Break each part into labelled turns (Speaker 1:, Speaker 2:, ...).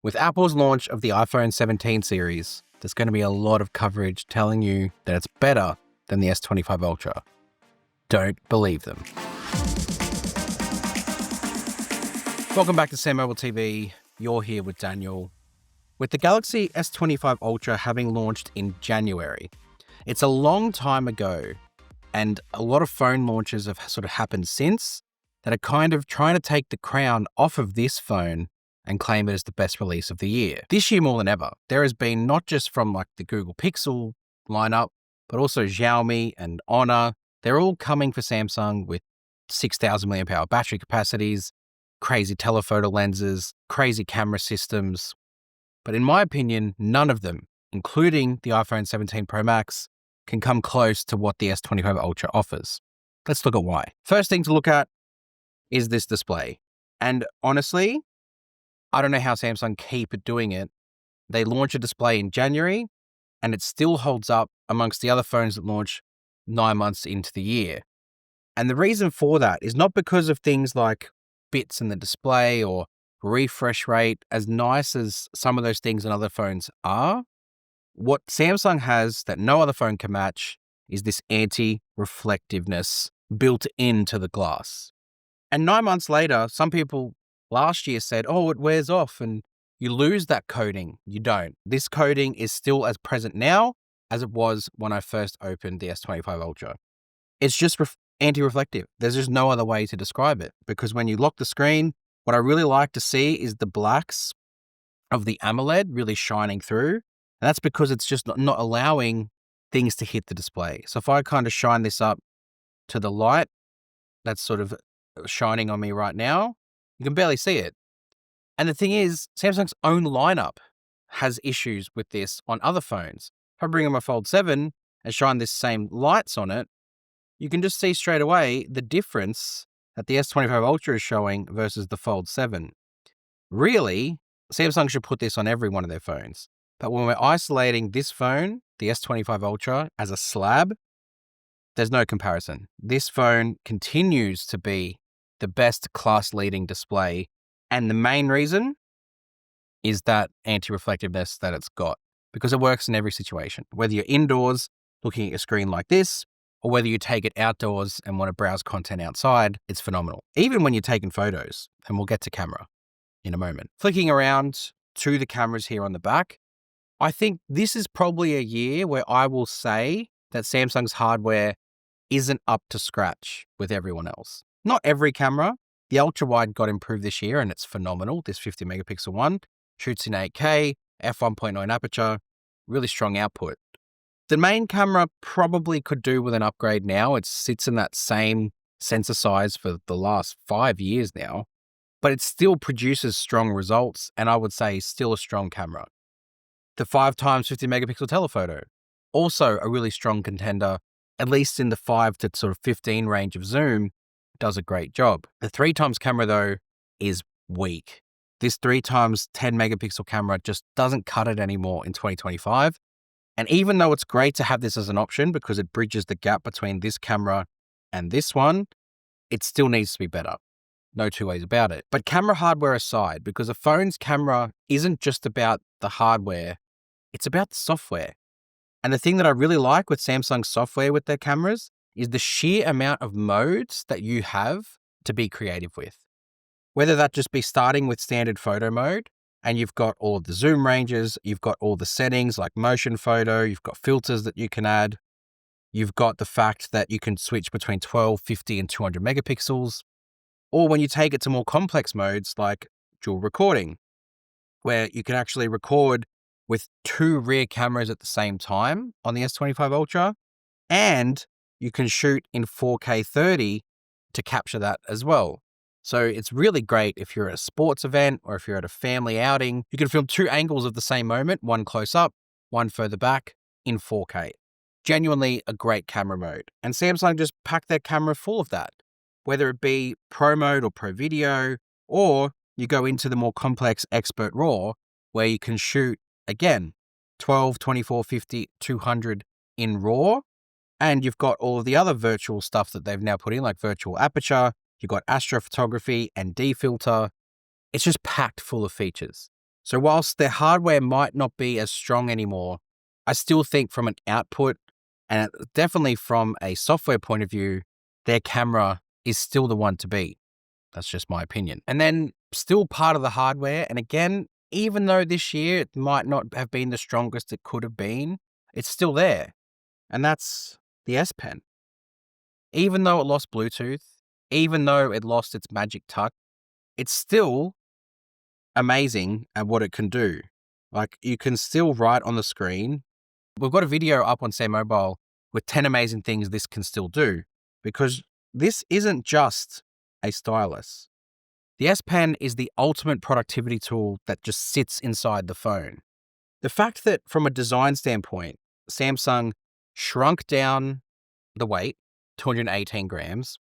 Speaker 1: With Apple's launch of the iPhone 17 series, there's going to be a lot of coverage telling you that it's better than the S25 Ultra. Don't believe them. Welcome back to SamMobile TV. You're here with Daniel. With the Galaxy S25 Ultra having launched in January, it's a long time ago, and a lot of phone launches have sort of happened since that are kind of trying to take the crown off of this phone and claim it as the best release of the year. This year more than ever, there has been not just from like the Google Pixel lineup, but also Xiaomi and Honor. They're all coming for Samsung with 6,000 mAh battery capacities, crazy telephoto lenses, crazy camera systems. But in my opinion, none of them, including the iPhone 17 Pro Max, can come close to what the S25 Ultra offers. Let's look at why. First thing to look at is this display. And honestly, I don't know how Samsung keep doing it. They launch a display in January and it still holds up amongst the other phones that launch 9 months into the year. And the reason for that is not because of things like bits in the display or refresh rate, as nice as some of those things on other phones are. What Samsung has that no other phone can match is this anti-reflectiveness built into the glass. And 9 months later, some people last year said, oh, it wears off and you lose that coating. You don't. This coating is still as present now as it was when I first opened the S25 Ultra. It's just anti-reflective. There's just no other way to describe it, because when you lock the screen, what I really like to see is the blacks of the AMOLED really shining through. And that's because it's just not allowing things to hit the display. So if I kind of shine this up to the light that's sort of shining on me right now, you can barely see it. And the thing is, Samsung's own lineup has issues with this on other phones. If I bring in my Fold 7 and shine this same lights on it, you can just see straight away the difference that the S25 Ultra is showing versus the Fold 7. Really, Samsung should put this on every one of their phones. But when we're isolating this phone, the S25 Ultra, as a slab, there's no comparison. This phone continues to be the best class-leading display. And the main reason is that anti-reflectiveness that it's got, because it works in every situation. Whether you're indoors looking at a screen like this, or whether you take it outdoors and want to browse content outside, it's phenomenal. Even when you're taking photos, and we'll get to camera in a moment. Flicking around to the cameras here on the back, I think this is probably a year where I will say that Samsung's hardware isn't up to scratch with everyone else. Not every camera. The ultra-wide got improved this year and it's phenomenal. This 50 megapixel one shoots in 8K, f1.9 aperture, really strong output. The main camera probably could do with an upgrade now. It sits in that same sensor size for the last 5 years now, but it still produces strong results, and I would say still a strong camera. The 5x 50 megapixel telephoto, also a really strong contender, at least in the 5 to sort of 15 range of zoom, does a great job. The 3x camera though is weak. This 3x 10 megapixel camera just doesn't cut it anymore in 2025. And even though it's great to have this as an option because it bridges the gap between this camera and this one, it still needs to be better. No two ways about it. But camera hardware aside, because a phone's camera isn't just about the hardware, it's about the software. And the thing that I really like with Samsung's software with their cameras is the sheer amount of modes that you have to be creative with. Whether that just be starting with standard photo mode, and you've got all the zoom ranges, you've got all the settings like motion photo, you've got filters that you can add, you've got the fact that you can switch between 12, 50, and 200 megapixels, or when you take it to more complex modes like dual recording, where you can actually record with 2 rear cameras at the same time on the S25 Ultra, and you can shoot in 4K 30 to capture that as well. So it's really great if you're at a sports event or if you're at a family outing. You can film 2 angles of the same moment, one close up, one further back in 4K. Genuinely a great camera mode. And Samsung just packed their camera full of that. Whether it be Pro mode or Pro Video, or you go into the more complex Expert RAW, where you can shoot, again, 12, 24, 50, 200 in RAW. And you've got all of the other virtual stuff that they've now put in, like virtual aperture. You've got astrophotography and D-filter. It's just packed full of features. So whilst their hardware might not be as strong anymore, I still think from an output and definitely from a software point of view, their camera is still the one to beat. That's just my opinion. And then still part of the hardware. And again, even though this year it might not have been the strongest it could have been, it's still there. And that's the S Pen. Even though it lost Bluetooth, even though it lost its magic touch, it's still amazing at what it can do. Like, you can still write on the screen. We've got a video up on SamMobile with 10 amazing things this can still do, because this isn't just a stylus. The S Pen is the ultimate productivity tool that just sits inside the phone. The fact that from a design standpoint, Samsung shrunk down the weight, 218 grams,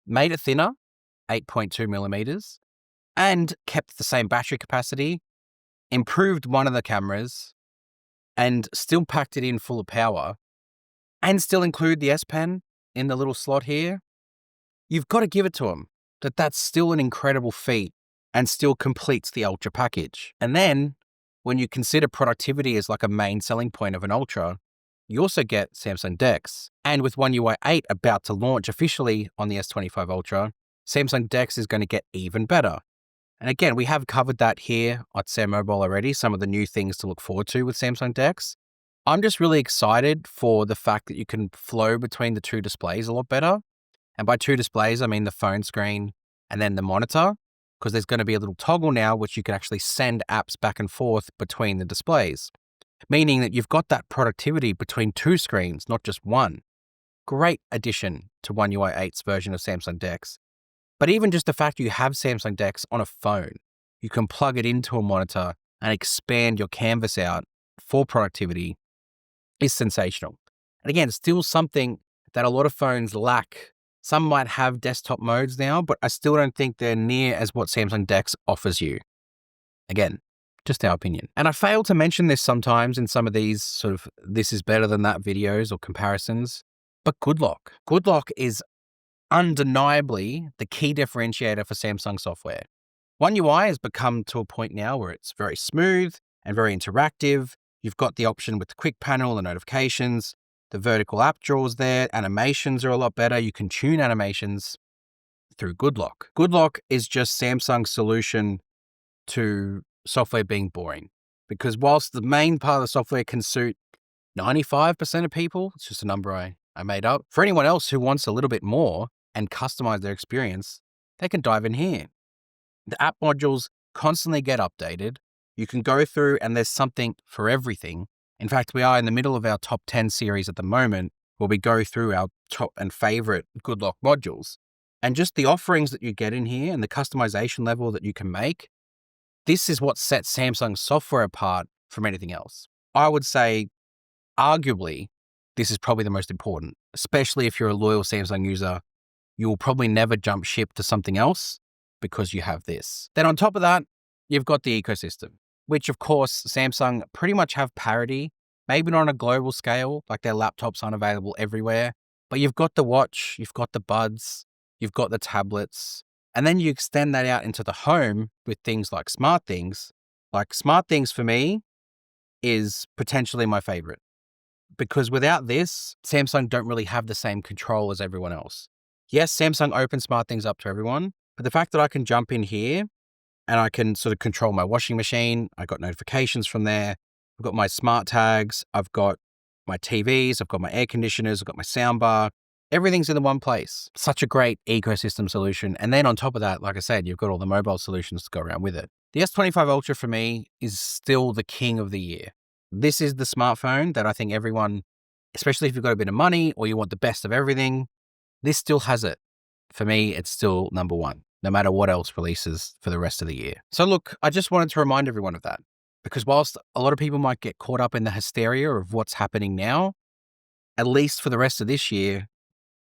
Speaker 1: made it thinner, 8.2 millimeters, and kept the same battery capacity, improved one of the cameras, and still packed it in full of power, and still include the S Pen in the little slot here, you've got to give it to them that that's still an incredible feat and still completes the Ultra package. And then when you consider productivity as like a main selling point of an Ultra, you also get Samsung Dex. And with One UI 8 about to launch officially on the S25 Ultra, Samsung Dex is going to get even better. And again, we have covered that here at SamMobile already, some of the new things to look forward to with Samsung Dex. I'm just really excited for the fact that you can flow between the two displays a lot better. And by two displays, I mean the phone screen and then the monitor, because there's going to be a little toggle now which you can actually send apps back and forth between the displays, meaning that you've got that productivity between two screens, not just one. Great addition to One UI 8's version of Samsung Dex. But even just the fact you have Samsung Dex on a phone, you can plug it into a monitor and expand your canvas out for productivity is sensational. And again, still something that a lot of phones lack. Some might have desktop modes now, but I still don't think they're near as what Samsung Dex offers you. Again, just our opinion. And I fail to mention this sometimes in some of these sort of this is better than that videos or comparisons, but good lock. Good lock is undeniably the key differentiator for Samsung software. One UI has become to a point now where it's very smooth and very interactive. You've got the option with the quick panel, the notifications, the vertical app drawers there. Animations are a lot better. You can tune animations through Good Lock. Good Lock is just Samsung's solution to software being boring. Because whilst the main part of the software can suit 95% of people, it's just a number I made up, for anyone else who wants a little bit more and customize their experience, they can dive in here. The app modules constantly get updated. You can go through and there's something for everything. In fact, we are in the middle of our top 10 series at the moment where we go through our top and favorite Good Lock modules. And just the offerings that you get in here and the customization level that you can make, this is what sets Samsung software apart from anything else. I would say, arguably, this is probably the most important, especially if you're a loyal Samsung user. You will probably never jump ship to something else because you have this. Then on top of that, you've got the ecosystem, which of course Samsung pretty much have parity, maybe not on a global scale, like their laptops aren't available everywhere, but you've got the watch, you've got the buds, you've got the tablets, and then you extend that out into the home with things like SmartThings. Like SmartThings for me is potentially my favorite because without this, Samsung don't really have the same control as everyone else. Yes, Samsung opens SmartThings up to everyone, but the fact that I can jump in here and I can sort of control my washing machine, I got notifications from there, I've got my smart tags, I've got my TVs, I've got my air conditioners, I've got my soundbar, everything's in the one place. Such a great ecosystem solution. And then on top of that, like I said, you've got all the mobile solutions to go around with it. The S25 Ultra for me is still the king of the year. This is the smartphone that I think everyone, especially if you've got a bit of money or you want the best of everything, this still has it. For me, it's still number one, no matter what else releases for the rest of the year. So look, I just wanted to remind everyone of that because whilst a lot of people might get caught up in the hysteria of what's happening now, at least for the rest of this year,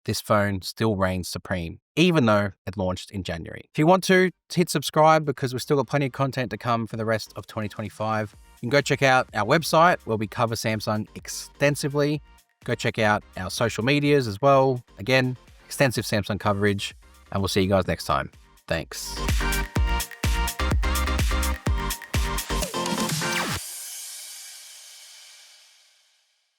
Speaker 1: this phone still reigns supreme, even though it launched in January. If you want to, hit subscribe because we've still got plenty of content to come for the rest of 2025. You can go check out our website where we cover Samsung extensively. Go check out our social medias as well. Again, extensive Samsung coverage, and we'll see you guys next time. Thanks.